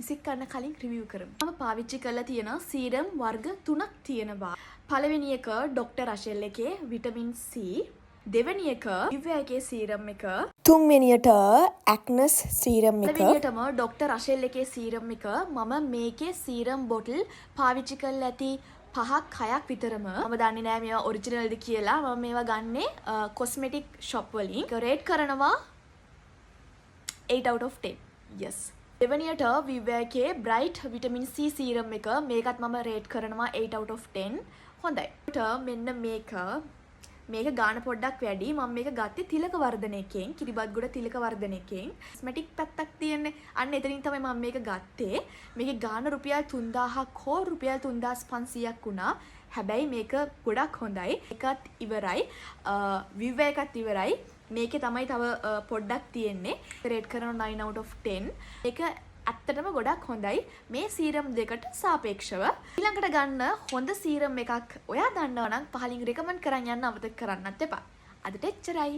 විසික් කරන්න කලින් රිවිව් කරමු. මම පාවිච්චි කරලා තියෙන සීරම් වර්ග 3ක් තියෙනවා. පළවෙනි එක ඩොක්ටර් රෂෙල් එකේ විටමින් C. දෙවෙනි එක Nivea එකේ සීරම් එක. තුන්වෙනියට ඇක්නස් සීරම් එක. පළවෙනියටම ඩොක්ටර් රෂෙල් එකේ සීරම් එක මම මේකේ සීරම් බොටල් පාවිච්චි කරලා ඇති 5ක් 6ක් විතරම. මම දන්නේ නෑ මේවා ඔරිජිනල්ද කියලා. මම මේවා ගන්නේ කොස්මෙටික් ෂොප් වලින්. ඒක රේට් කරනවා 8 out of 10. yes. දෙවැනියට Nivea එකේ Bright Vitamin C සීරම් එක. මේකත් මම රේට් කරනවා 8 out of 10. හොඳයි. මෙන්න මේක ගාන පොඩ්ඩක් වැඩි. මම මේක ගත්තේ තිලක වර්ධනයකින්, කිරිබත්ගොඩ තිලක වර්ධනයකින්. කොස්මෙටික් පැත්තක් තියෙන්නේ. අන්න එතනින් තමයි මම මේක ගත්තේ. මේකේ ගාන රුපියල් 3000ක් හෝ රුපියල් 3500ක් වුණා. හැබැයි මේක ගොඩක් හොඳයි. එකත් ඉවරයි. Nivea එකත් ඉවරයි. මේකේ තමයි තව පොඩ්ඩක් තියෙන්නේ. රේට් කරනවා 9 out of 10. ඒක ඇත්තටම ගොඩක් හොඳයි මේ සීරම් දෙකට සාපේක්ෂව. ඊළඟට ගන්න හොඳ සීරම් එකක් ඔයා දන්නවා නම් පහලින් රෙකමන්ඩ් කරන් යන්න අමතක කරන්නත් එපා. අදට එච්චරයි.